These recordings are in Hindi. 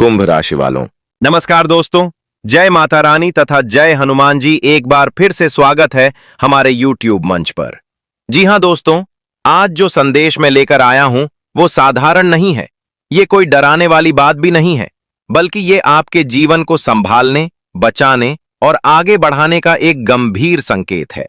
कुंभ राशि वालों, नमस्कार दोस्तों। जय माता रानी तथा जय हनुमान जी। एक बार फिर से स्वागत है हमारे YouTube मंच पर। जी हां दोस्तों, आज जो संदेश मैं लेकर आया हूं वो साधारण नहीं है। ये कोई डराने वाली बात भी नहीं है, बल्कि ये आपके जीवन को संभालने, बचाने और आगे बढ़ाने का एक गंभीर संकेत है।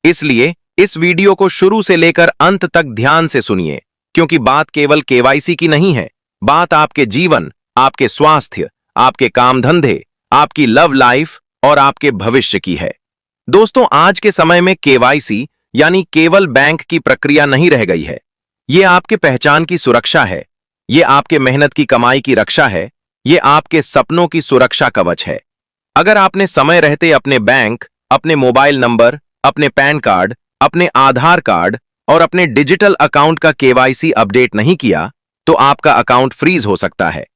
इसलिए इस वीडियो को शुरू से लेकर अंत तक ध्यान से सुनिए, क्योंकि बात केवल केवाईसी की नहीं है। बात आपके जीवन, आपके स्वास्थ्य, आपके काम धंधे, आपकी लव लाइफ और आपके भविष्य की है। दोस्तों, आज के समय में केवाईसी यानी केवल बैंक की प्रक्रिया नहीं रह गई है। ये आपके पहचान की सुरक्षा है, ये आपके मेहनत की कमाई की रक्षा है, ये आपके सपनों की सुरक्षा कवच है। अगर आपने समय रहते अपने बैंक, अपने मोबाइल नंबर, अपने पैन कार्ड, अपने आधार कार्ड और अपने डिजिटल अकाउंट का केवाईसी अपडेट नहीं किया, तो आपका अकाउंट फ्रीज हो सकता है,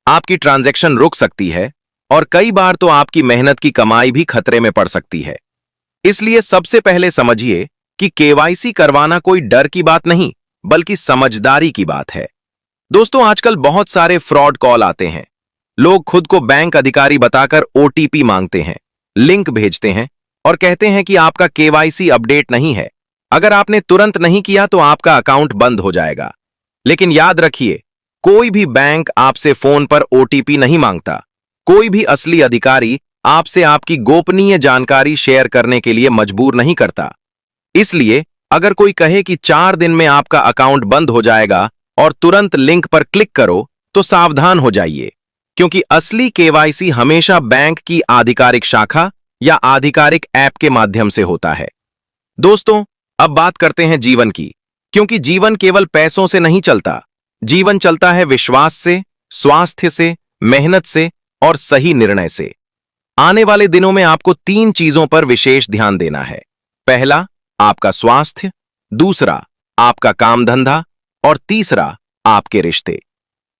आपकी ट्रांजैक्शन रुक सकती है और कई बार तो आपकी मेहनत की कमाई भी खतरे में पड़ सकती है। इसलिए सबसे पहले समझिए कि केवाईसी करवाना कोई डर की बात नहीं, बल्कि समझदारी की बात है। दोस्तों, आजकल बहुत सारे फ्रॉड कॉल आते हैं। लोग खुद को बैंक अधिकारी बताकर ओटीपी मांगते हैं, लिंक भेजते हैं और कहते हैं कि आपका केवाईसी अपडेट नहीं है। अगर आपने तुरंत नहीं किया तो आपका अकाउंट बंद हो जाएगा। लेकिन याद रखिए, कोई भी बैंक आपसे फोन पर ओटीपी नहीं मांगता। कोई भी असली अधिकारी आपसे आपकी गोपनीय जानकारी शेयर करने के लिए मजबूर नहीं करता। इसलिए अगर कोई कहे कि 4 दिन में आपका अकाउंट बंद हो जाएगा और तुरंत लिंक पर क्लिक करो, तो सावधान हो जाइए, क्योंकि असली केवाईसी हमेशा बैंक की आधिकारिक शाखा या आधिकारिक ऐप के माध्यम से होता है। दोस्तों, अब बात करते हैं जीवन की, क्योंकि जीवन केवल पैसों से नहीं चलता। जीवन चलता है विश्वास से, स्वास्थ्य से, मेहनत से और सही निर्णय से। आने वाले दिनों में आपको 3 चीजों पर विशेष ध्यान देना है। पहला, आपका स्वास्थ्य, दूसरा, आपका काम धंधा और तीसरा, आपके रिश्ते।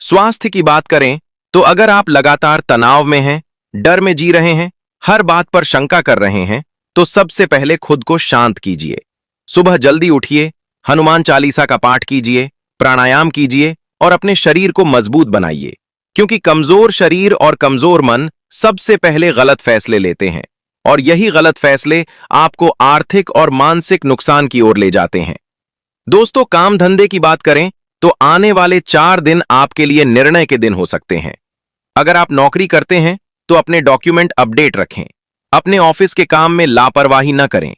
स्वास्थ्य की बात करें तो अगर आप लगातार तनाव में हैं, डर में जी रहे हैं, हर बात पर शंका कर रहे हैं, तो सबसे पहले खुद को शांत कीजिए। सुबह जल्दी उठिए, हनुमान चालीसा का पाठ कीजिए, प्राणायाम कीजिए और अपने शरीर को मजबूत बनाइए, क्योंकि कमजोर शरीर और कमजोर मन सबसे पहले गलत फैसले लेते हैं और यही गलत फैसले आपको आर्थिक और मानसिक नुकसान की ओर ले जाते हैं। दोस्तों, काम धंधे की बात करें तो आने वाले 4 दिन आपके लिए निर्णय के दिन हो सकते हैं। अगर आप नौकरी करते हैं तो अपने डॉक्यूमेंट अपडेट रखें, अपने ऑफिस के काम में लापरवाही न करें।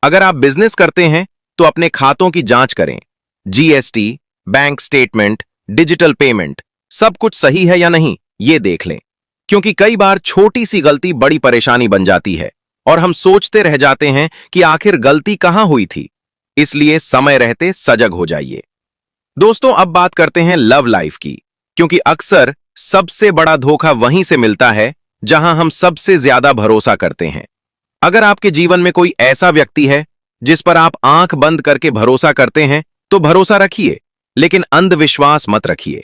अगर आप बिजनेस करते हैं तो अपने खातों की जांच करें, GST, bank statement, digital payment, सब कुछ सही है या नहीं, ये देख लें, क्योंकि कई बार छोटी सी गलती बड़ी परेशानी बन जाती है और हम सोचते रह जाते हैं कि आखिर गलती कहां हुई थी। इसलिए समय रहते सजग हो जाइए। दोस्तों, अब बात करते हैं लव लाइफ की, क्योंकि अक्सर सबसे बड़ा धोखा वहीं से मिलता है जहां हम सबसे ज्यादा भरोसा करते हैं। अगर आपके जीवन में कोई ऐसा व्यक्ति है जिस पर आप आंख बंद करके भरोसा करते हैं, तो भरोसा रखिए, लेकिन अंधविश्वास मत रखिए।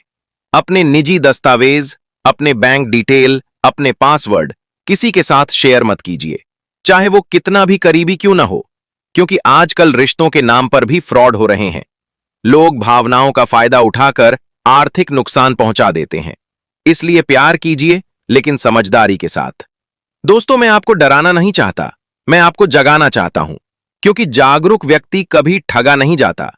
अपने निजी दस्तावेज, अपने बैंक डिटेल, अपने पासवर्ड किसी के साथ शेयर मत कीजिए, चाहे वो कितना भी करीबी क्यों ना हो, क्योंकि आजकल रिश्तों के नाम पर भी फ्रॉड हो रहे हैं। लोग भावनाओं का फायदा उठाकर आर्थिक नुकसान पहुंचा देते हैं। इसलिए प्यार कीजिए, लेकिन समझदारी के साथ। दोस्तों, मैं आपको डराना नहीं चाहता, मैं आपको जगाना चाहता हूं, क्योंकि जागरूक व्यक्ति कभी ठगा नहीं जाता।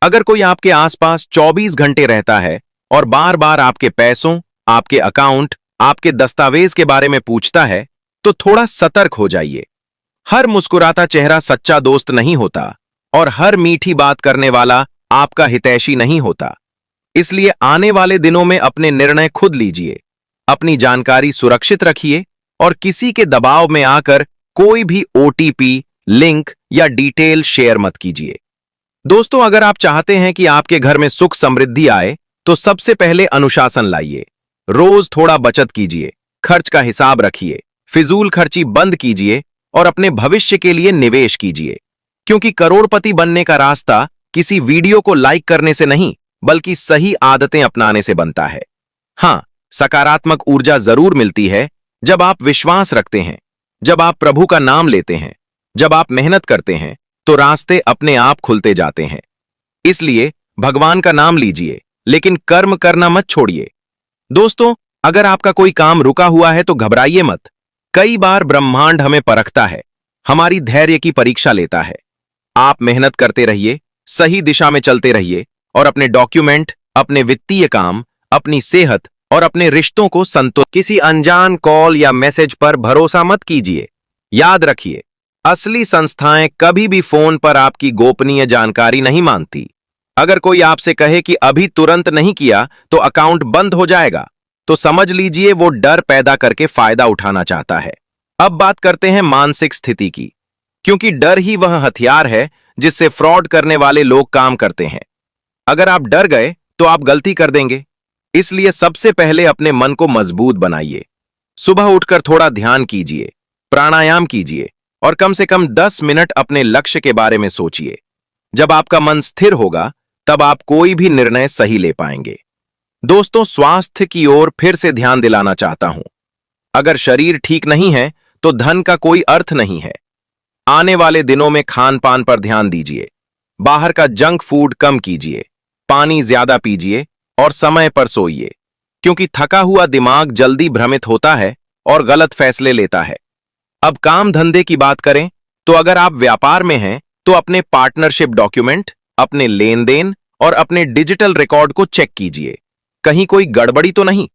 अगर कोई आपके आसपास 24 घंटे रहता है और बार बार आपके पैसों, आपके अकाउंट, आपके दस्तावेज के बारे में पूछता है, तो थोड़ा सतर्क हो जाइए। हर मुस्कुराता चेहरा सच्चा दोस्त नहीं होता और हर मीठी बात करने वाला आपका हितैषी नहीं होता। इसलिए आने वाले दिनों में अपने निर्णय खुद लीजिए, अपनी जानकारी सुरक्षित रखिए और किसी के दबाव में आकर कोई भी ओटीपी, लिंक या डिटेल शेयर मत कीजिए। दोस्तों, अगर आप चाहते हैं कि आपके घर में सुख समृद्धि आए, तो सबसे पहले अनुशासन लाइए। रोज थोड़ा बचत कीजिए, खर्च का हिसाब रखिए, फिजूल खर्ची बंद कीजिए और अपने भविष्य के लिए निवेश कीजिए, क्योंकि करोड़पति बनने का रास्ता किसी वीडियो को लाइक करने से नहीं, बल्कि सही आदतें अपनाने से बनता है। हां, सकारात्मक ऊर्जा जरूर मिलती है जब आप विश्वास रखते हैं, जब आप प्रभु का नाम लेते हैं, जब आप मेहनत करते हैं, तो रास्ते अपने आप खुलते जाते हैं। इसलिए भगवान का नाम लीजिए, लेकिन कर्म करना मत छोड़िए। दोस्तों, अगर आपका कोई काम रुका हुआ है तो घबराइए मत। कई बार ब्रह्मांड हमें परखता है, हमारी धैर्य की परीक्षा लेता है। आप मेहनत करते रहिए, सही दिशा में चलते रहिए और अपने डॉक्यूमेंट, अपने वित्तीय काम, अपनी सेहत और अपने रिश्तों को संतुलित। किसी अनजान कॉल या मैसेज पर भरोसा मत कीजिए। याद रखिए, असली संस्थाएं कभी भी फोन पर आपकी गोपनीय जानकारी नहीं मांगती। अगर कोई आपसे कहे कि अभी तुरंत नहीं किया तो अकाउंट बंद हो जाएगा, तो समझ लीजिए वो डर पैदा करके फायदा उठाना चाहता है। अब बात करते हैं मानसिक स्थिति की, क्योंकि डर ही वह हथियार है जिससे फ्रॉड करने वाले लोग काम करते हैं। अगर आप डर गए तो आप गलती कर देंगे। इसलिए सबसे पहले अपने मन को मजबूत बनाइए। सुबह उठकर थोड़ा ध्यान कीजिए, प्राणायाम कीजिए और कम से कम 10 मिनट अपने लक्ष्य के बारे में सोचिए। जब आपका मन स्थिर होगा, तब आप कोई भी निर्णय सही ले पाएंगे। दोस्तों, स्वास्थ्य की ओर फिर से ध्यान दिलाना चाहता हूं। अगर शरीर ठीक नहीं है तो धन का कोई अर्थ नहीं है। आने वाले दिनों में खान पान पर ध्यान दीजिए। बाहर का जंक फूड कम कीजिए, पानी ज्यादा पीजिए और समय पर सोइए, क्योंकि थका हुआ दिमाग जल्दी भ्रमित होता है और गलत फैसले लेता है। अब काम धंधे की बात करें तो अगर आप व्यापार में हैं तो अपने पार्टनरशिप डॉक्यूमेंट, अपने लेन देन और अपने डिजिटल रिकॉर्ड को चेक कीजिए, कहीं कोई गड़बड़ी तो नहीं।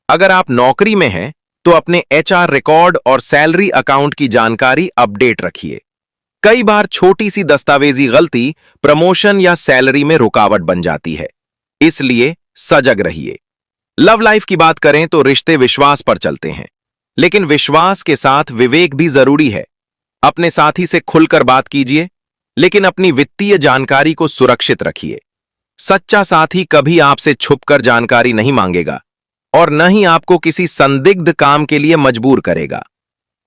अगर आप नौकरी में हैं तो अपने एचआर रिकॉर्ड और सैलरी अकाउंट की जानकारी अपडेट रखिए। कई बार छोटी सी दस्तावेजी गलती प्रमोशन या सैलरी में रुकावट बन जाती है, इसलिए सजग रहिए। लव लाइफ की बात करें तो रिश्ते विश्वास पर चलते हैं, लेकिन विश्वास के साथ विवेक भी जरूरी है। अपने साथी से खुलकर बात कीजिए, लेकिन अपनी वित्तीय जानकारी को सुरक्षित रखिए। सच्चा साथी कभी आपसे छुपकर जानकारी नहीं मांगेगा और न ही आपको किसी संदिग्ध काम के लिए मजबूर करेगा।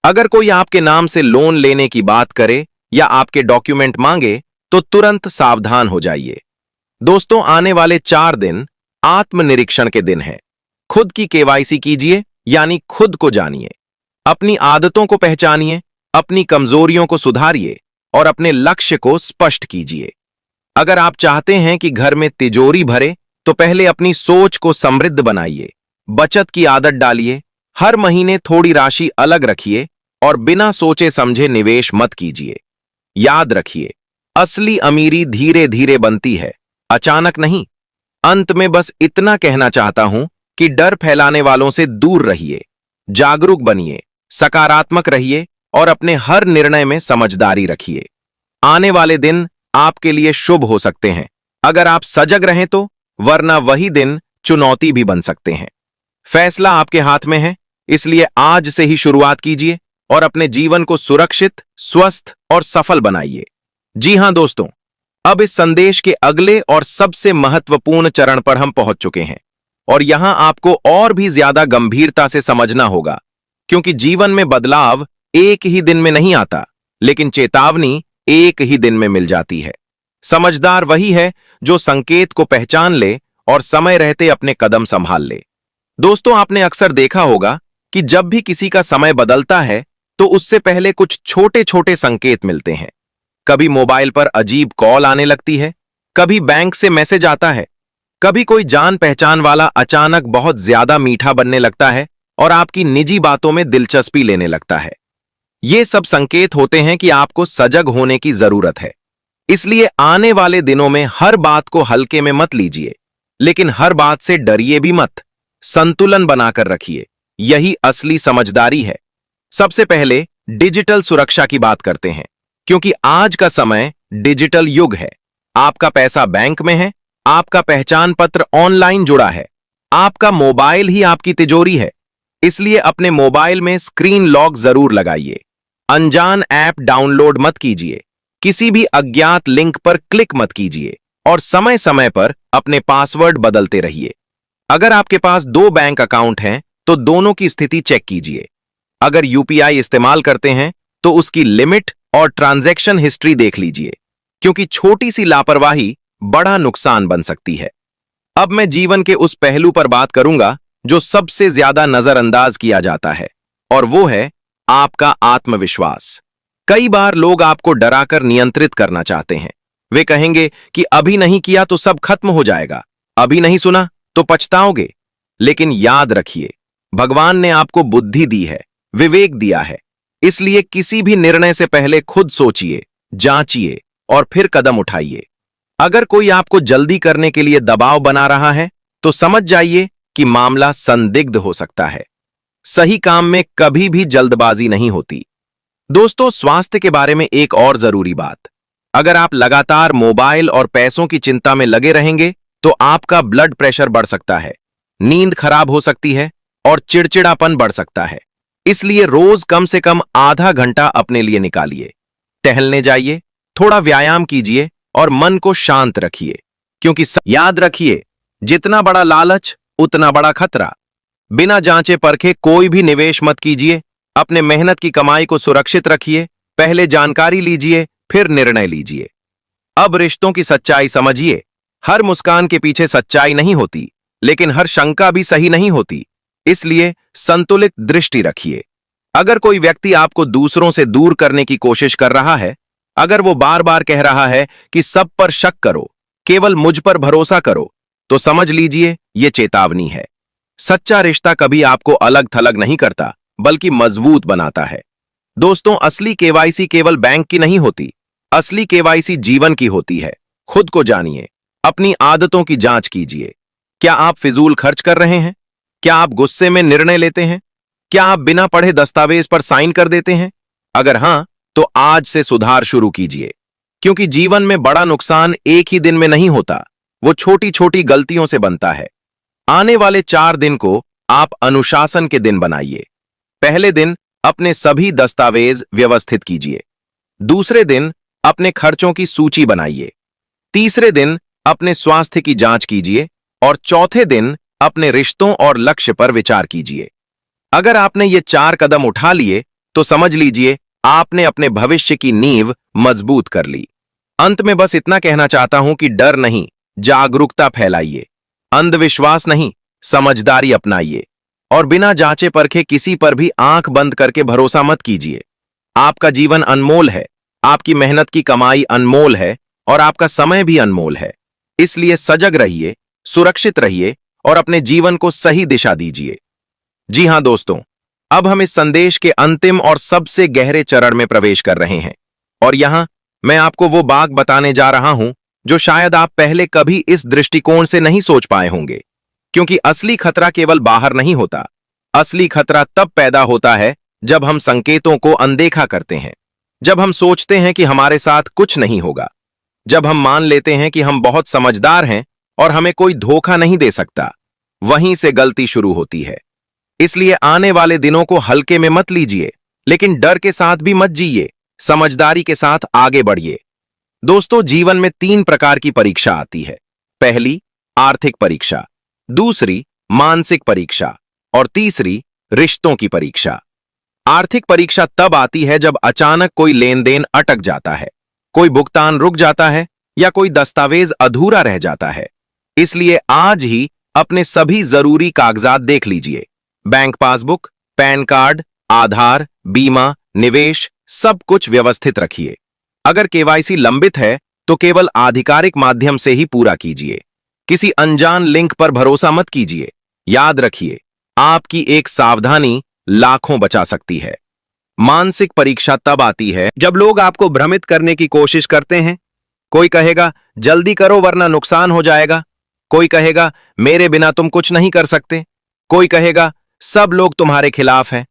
अगर कोई आपके नाम से लोन लेने की बात करे या आपके डॉक्यूमेंट मांगे तो तुरंत सावधान हो जाइए। दोस्तों, आने वाले 4 दिन आत्मनिरीक्षण के दिन हैं। खुद की केवाईसी कीजिए, यानी खुद को जानिए। अपनी आदतों को पहचानिए, अपनी कमजोरियों को सुधारिए और अपने लक्ष्य को स्पष्ट कीजिए। अगर आप चाहते हैं कि घर में तिजोरी भरे तो पहले अपनी सोच को समृद्ध बनाइए। बचत की आदत डालिए, हर महीने थोड़ी राशि अलग रखिए और बिना सोचे समझे निवेश मत कीजिए। याद रखिए, असली अमीरी धीरे धीरे बनती है, अचानक नहीं। अंत में बस इतना कहना चाहता हूं कि डर फैलाने वालों से दूर रहिए, जागरूक बनिए, सकारात्मक रहिए और अपने हर निर्णय में समझदारी रखिए। आने वाले दिन आपके लिए शुभ हो सकते हैं अगर आप सजग रहें तो, वरना वही दिन चुनौती भी बन सकते हैं। फैसला आपके हाथ में है, इसलिए आज से ही शुरुआत कीजिए और अपने जीवन को सुरक्षित, स्वस्थ और सफल बनाइए। जी हां दोस्तों, अब इस संदेश के अगले और सबसे महत्वपूर्ण चरण पर हम पहुंच चुके हैं और यहां आपको और भी ज्यादा गंभीरता से समझना होगा, क्योंकि जीवन में बदलाव एक ही दिन में नहीं आता, लेकिन चेतावनी एक ही दिन में मिल जाती है। समझदार वही है जो संकेत को पहचान ले और समय रहते अपने कदम संभाल ले। दोस्तों, आपने अक्सर देखा होगा कि जब भी किसी का समय बदलता है तो उससे पहले कुछ छोटे छोटे संकेत मिलते हैं। कभी मोबाइल पर अजीब कॉल आने लगती है, कभी बैंक से मैसेज आता है, कभी कोई जान पहचान वाला अचानक बहुत ज्यादा मीठा बनने लगता है और आपकी निजी बातों में दिलचस्पी लेने लगता है। ये सब संकेत होते हैं कि आपको सजग होने की जरूरत है। इसलिए आने वाले दिनों में हर बात को हल्के में मत लीजिए, लेकिन हर बात से डरिए भी मत। संतुलन बनाकर रखिए, यही असली समझदारी है। सबसे पहले डिजिटल सुरक्षा की बात करते हैं, क्योंकि आज का समय डिजिटल युग है। आपका पैसा बैंक में है, आपका पहचान पत्र ऑनलाइन जुड़ा है, आपका मोबाइल ही आपकी तिजोरी है। इसलिए अपने मोबाइल में स्क्रीन लॉक जरूर लगाइए। अनजान ऐप डाउनलोड मत कीजिए, किसी भी अज्ञात लिंक पर क्लिक मत कीजिए और समय समय पर अपने पासवर्ड बदलते रहिए। अगर आपके पास 2 बैंक अकाउंट हैं तो दोनों की स्थिति चेक कीजिए। अगर यूपीआई इस्तेमाल करते हैं तो उसकी लिमिट और ट्रांजैक्शन हिस्ट्री देख लीजिए, क्योंकि छोटी सी लापरवाही बड़ा नुकसान बन सकती है। अब मैं जीवन के उस पहलू पर बात करूंगा जो सबसे ज्यादा नजरअंदाज किया जाता है, और वो है आपका आत्मविश्वास। कई बार लोग आपको डराकर नियंत्रित करना चाहते हैं। वे कहेंगे कि अभी नहीं किया तो सब खत्म हो जाएगा, अभी नहीं सुना तो पछताओगे। लेकिन याद रखिए, भगवान ने आपको बुद्धि दी है, विवेक दिया है। इसलिए किसी भी निर्णय से पहले खुद सोचिए, जांचिए और फिर कदम उठाइए। अगर कोई आपको जल्दी करने के लिए दबाव बना रहा है तो समझ जाइए कि मामला संदिग्ध हो सकता है। सही काम में कभी भी जल्दबाजी नहीं होती। दोस्तों, स्वास्थ्य के बारे में एक और जरूरी बात। अगर आप लगातार मोबाइल और पैसों की चिंता में लगे रहेंगे तो आपका ब्लड प्रेशर बढ़ सकता है, नींद खराब हो सकती है और चिड़चिड़ापन बढ़ सकता है। इसलिए रोज कम से कम आधा घंटा अपने लिए निकालिए। टहलने जाइए, थोड़ा व्यायाम कीजिए और मन को शांत रखिए, क्योंकि याद रखिए, जितना बड़ा लालच उतना बड़ा खतरा। बिना जांचे परखे कोई भी निवेश मत कीजिए। अपने मेहनत की कमाई को सुरक्षित रखिए। पहले जानकारी लीजिए, फिर निर्णय लीजिए। अब रिश्तों की सच्चाई समझिए। हर मुस्कान के पीछे सच्चाई नहीं होती, लेकिन हर शंका भी सही नहीं होती। इसलिए संतुलित दृष्टि रखिए। अगर कोई व्यक्ति आपको दूसरों से दूर करने की कोशिश कर रहा है, अगर वो बार बार कह रहा है कि सब पर शक करो, केवल मुझ पर भरोसा करो, तो समझ लीजिए ये चेतावनी है। सच्चा रिश्ता कभी आपको अलग थलग नहीं करता, बल्कि मजबूत बनाता है। दोस्तों, असली केवाईसी केवल बैंक की नहीं होती, असली केवाईसी जीवन की होती है। खुद को जानिए, अपनी आदतों की जांच कीजिए। क्या आप फिजूल खर्च कर रहे हैं? क्या आप गुस्से में निर्णय लेते हैं? क्या आप बिना पढ़े दस्तावेज पर साइन कर देते हैं? अगर हां, तो आज से सुधार शुरू कीजिए, क्योंकि जीवन में बड़ा नुकसान एक ही दिन में नहीं होता, वो छोटी छोटी गलतियों से बनता है। आने वाले 4 दिन को आप अनुशासन के दिन बनाइए। पहले दिन अपने सभी दस्तावेज व्यवस्थित कीजिए। दूसरे दिन अपने खर्चों की सूची बनाइए। तीसरे दिन अपने स्वास्थ्य की जांच कीजिए और चौथे दिन अपने रिश्तों और लक्ष्य पर विचार कीजिए। अगर आपने ये 4 कदम उठा लिए तो समझ लीजिए आपने अपने भविष्य की नींव मजबूत कर ली। अंत में बस इतना कहना चाहता हूं कि डर नहीं, जागरूकता फैलाइए। अंधविश्वास नहीं, समझदारी अपनाइए और बिना जांचे परखे किसी पर भी आंख बंद करके भरोसा मत कीजिए। आपका जीवन अनमोल है, आपकी मेहनत की कमाई अनमोल है और आपका समय भी अनमोल है। इसलिए सजग रहिए, सुरक्षित रहिए और अपने जीवन को सही दिशा दीजिए। जी हां दोस्तों, अब हम इस संदेश के अंतिम और सबसे गहरे चरण में प्रवेश कर रहे हैं और यहां मैं आपको वो बात बताने जा रहा हूं जो शायद आप पहले कभी इस दृष्टिकोण से नहीं सोच पाए होंगे। क्योंकि असली खतरा केवल बाहर नहीं होता, असली खतरा तब पैदा होता है जब हम संकेतों को अनदेखा करते हैं, जब हम सोचते हैं कि हमारे साथ कुछ नहीं होगा, जब हम मान लेते हैं कि हम बहुत समझदार हैं और हमें कोई धोखा नहीं दे सकता। वहीं से गलती शुरू होती है। इसलिए आने वाले दिनों को हल्के में मत लीजिए, लेकिन डर के साथ भी मत जिए, समझदारी के साथ आगे बढ़िए। दोस्तों, जीवन में 3 प्रकार की परीक्षा आती है। पहली, आर्थिक परीक्षा, दूसरी, मानसिक परीक्षा और तीसरी, रिश्तों की परीक्षा। आर्थिक परीक्षा तब आती है जब अचानक कोई लेन देन अटक जाता है, कोई भुगतान रुक जाता है या कोई दस्तावेज अधूरा रह जाता है। इसलिए आज ही अपने सभी जरूरी कागजात देख लीजिए। बैंक पासबुक, पैन कार्ड, आधार, बीमा, निवेश, सब कुछ व्यवस्थित रखिए। अगर केवाईसी लंबित है तो केवल आधिकारिक माध्यम से ही पूरा कीजिए। किसी अनजान लिंक पर भरोसा मत कीजिए। याद रखिए, आपकी एक सावधानी लाखों बचा सकती है। मानसिक परीक्षा तब आती है जब लोग आपको भ्रमित करने की कोशिश करते हैं। कोई कहेगा जल्दी करो वरना नुकसान हो जाएगा, कोई कहेगा मेरे बिना तुम कुछ नहीं कर सकते, कोई कहेगा सब लोग तुम्हारे खिलाफ हैं।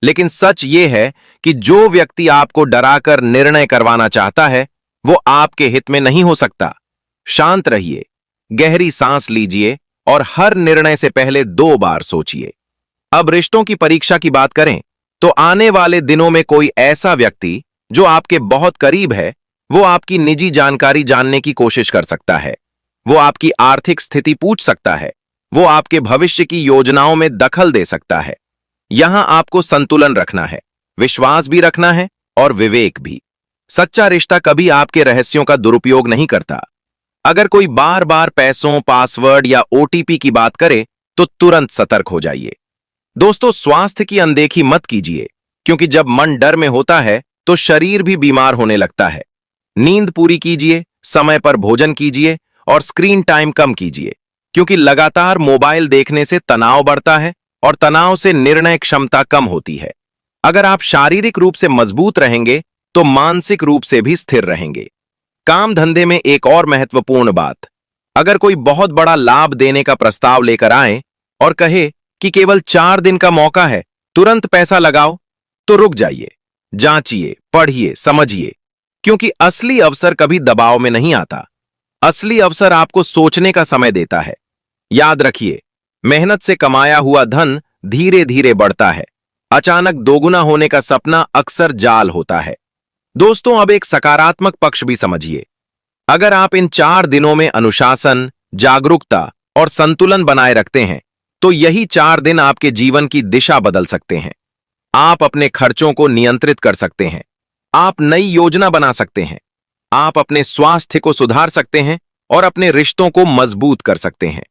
लेकिन सच ये है कि जो व्यक्ति आपको डराकर निर्णय करवाना चाहता है वो आपके हित में नहीं हो सकता। शांत रहिए, गहरी सांस लीजिए और हर निर्णय से पहले 2 बार सोचिए। अब रिश्तों की परीक्षा की बात करें तो आने वाले दिनों में कोई ऐसा व्यक्ति जो आपके बहुत करीब है, वो आपकी निजी जानकारी जानने की कोशिश कर सकता है, वो आपकी आर्थिक स्थिति पूछ सकता है, वो आपके भविष्य की योजनाओं में दखल दे सकता है। यहां आपको संतुलन रखना है, विश्वास भी रखना है और विवेक भी। सच्चा रिश्ता कभी आपके रहस्यों का दुरुपयोग नहीं करता। अगर कोई बार बार पैसों, पासवर्ड या ओटीपी की बात करे तो तुरंत सतर्क हो जाइए। दोस्तों, स्वास्थ्य की अनदेखी मत कीजिए, क्योंकि जब मन डर में होता है तो शरीर भी बीमार होने लगता है। नींद पूरी कीजिए, समय पर भोजन कीजिए और स्क्रीन टाइम कम कीजिए, क्योंकि लगातार मोबाइल देखने से तनाव बढ़ता है और तनाव से निर्णय क्षमता कम होती है। अगर आप शारीरिक रूप से मजबूत रहेंगे तो मानसिक रूप से भी स्थिर रहेंगे। काम धंधे में एक और महत्वपूर्ण बात, अगर कोई बहुत बड़ा लाभ देने का प्रस्ताव लेकर आए और कहे कि केवल 4 दिन का मौका है, तुरंत पैसा लगाओ, तो रुक जाइए, जांचिए, पढ़िए, समझिए, क्योंकि असली अवसर कभी दबाव में नहीं आता। असली अवसर आपको सोचने का समय देता है। याद रखिए, मेहनत से कमाया हुआ धन धीरे धीरे बढ़ता है। अचानक दोगुना होने का सपना अक्सर जाल होता है। दोस्तों, अब एक सकारात्मक पक्ष भी समझिए। अगर आप इन 4 दिनों में अनुशासन, जागरूकता और संतुलन बनाए रखते हैं, तो यही 4 दिन आपके जीवन की दिशा बदल सकते हैं। आप अपने खर्चों को नियंत्रित कर सकते हैं, आप नई योजना बना सकते हैं, आप अपने स्वास्थ्य को सुधार सकते हैं और अपने रिश्तों को मजबूत कर सकते हैं।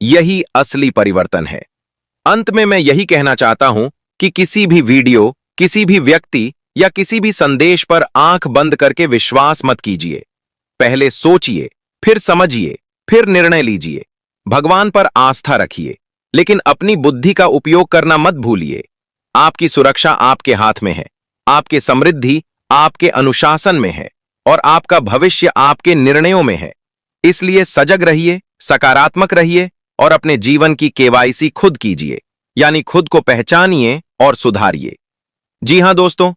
यही असली परिवर्तन है। अंत में मैं यही कहना चाहता हूं कि किसी भी वीडियो, किसी भी व्यक्ति या किसी भी संदेश पर आंख बंद करके विश्वास मत कीजिए। पहले सोचिए, फिर समझिए, फिर निर्णय लीजिए। भगवान पर आस्था रखिए, लेकिन अपनी बुद्धि का उपयोग करना मत भूलिए। आपकी सुरक्षा आपके हाथ में है, आपकी समृद्धि आपके अनुशासन में है और आपका भविष्य आपके निर्णयों में है। इसलिए सजग रहिए, सकारात्मक रहिए और अपने जीवन की केवाईसी खुद कीजिए, यानी खुद को पहचानिए और सुधारिए। जी हां दोस्तों,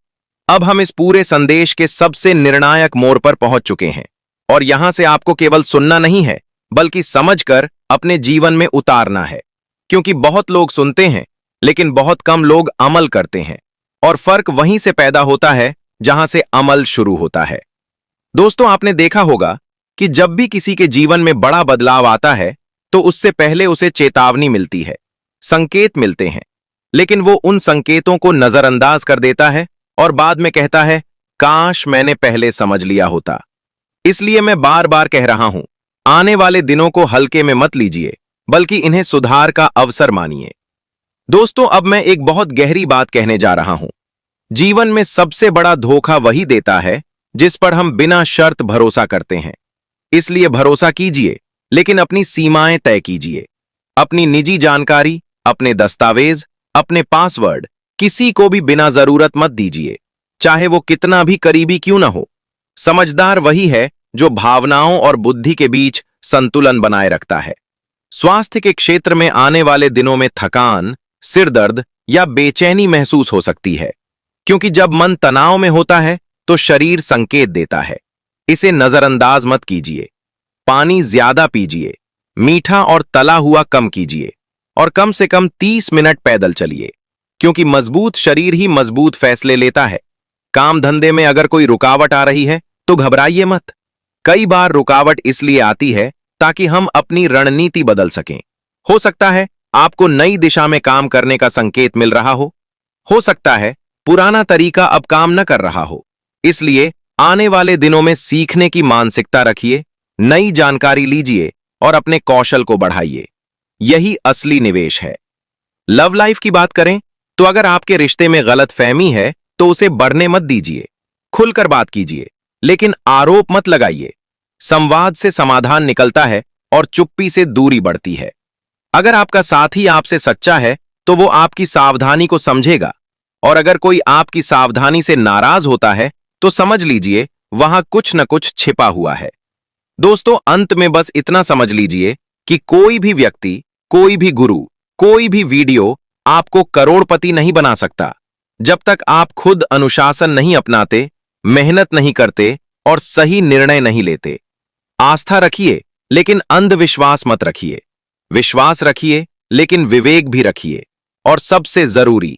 अब हम इस पूरे संदेश के सबसे निर्णायक मोड़ पर पहुंच चुके हैं और यहां से आपको केवल सुनना नहीं है, बल्कि समझकर अपने जीवन में उतारना है। क्योंकि बहुत लोग सुनते हैं, लेकिन बहुत कम लोग अमल करते हैं, और फर्क वहीं से पैदा होता है जहां से अमल शुरू होता है। दोस्तों, आपने देखा होगा कि जब भी किसी के जीवन में बड़ा बदलाव आता है, तो उससे पहले उसे चेतावनी मिलती है, संकेत मिलते हैं, लेकिन वो उन संकेतों को नजरअंदाज कर देता है और बाद में कहता है, काश मैंने पहले समझ लिया होता। इसलिए मैं बार बार कह रहा हूं, आने वाले दिनों को हल्के में मत लीजिए, बल्कि इन्हें सुधार का अवसर मानिए। दोस्तों, अब मैं एक बहुत गहरी बात कहने जा रहा हूं। जीवन में सबसे बड़ा धोखा वही देता है जिस पर हम बिना शर्त भरोसा करते हैं। इसलिए भरोसा कीजिए, लेकिन अपनी सीमाएं तय कीजिए। अपनी निजी जानकारी, अपने दस्तावेज, अपने पासवर्ड किसी को भी बिना जरूरत मत दीजिए, चाहे वो कितना भी करीबी क्यों ना हो। समझदार वही है जो भावनाओं और बुद्धि के बीच संतुलन बनाए रखता है। स्वास्थ्य के क्षेत्र में आने वाले दिनों में थकान, सिरदर्द या बेचैनी महसूस हो सकती है, क्योंकि जब मन तनाव में होता है तो शरीर संकेत देता है। इसे नजरअंदाज मत कीजिए। पानी ज्यादा पीजिए, मीठा और तला हुआ कम कीजिए और कम से कम 30 मिनट पैदल चलिए, क्योंकि मजबूत शरीर ही मजबूत फैसले लेता है। काम धंधे में अगर कोई रुकावट आ रही है तो घबराइए मत। कई बार रुकावट इसलिए आती है ताकि हम अपनी रणनीति बदल सकें। हो सकता है आपको नई दिशा में काम करने का संकेत मिल रहा हो सकता है पुराना तरीका अब काम न कर रहा हो। इसलिए आने वाले दिनों में सीखने की मानसिकता रखिए, नई जानकारी लीजिए और अपने कौशल को बढ़ाइए। यही असली निवेश है। लव लाइफ की बात करें तो अगर आपके रिश्ते में गलतफहमी है तो उसे बढ़ने मत दीजिए। खुलकर बात कीजिए, लेकिन आरोप मत लगाइए। संवाद से समाधान निकलता है और चुप्पी से दूरी बढ़ती है। अगर आपका साथी आपसे सच्चा है तो वो आपकी सावधानी को समझेगा, और अगर कोई आपकी सावधानी से नाराज होता है तो समझ लीजिए वहां कुछ न कुछ छिपा हुआ है। दोस्तों, अंत में बस इतना समझ लीजिए कि कोई भी व्यक्ति, कोई भी गुरु, कोई भी वीडियो आपको करोड़पति नहीं बना सकता जब तक आप खुद अनुशासन नहीं अपनाते, मेहनत नहीं करते और सही निर्णय नहीं लेते। आस्था रखिए, लेकिन अंधविश्वास मत रखिए। विश्वास रखिए, लेकिन विवेक भी रखिए। और सबसे जरूरी,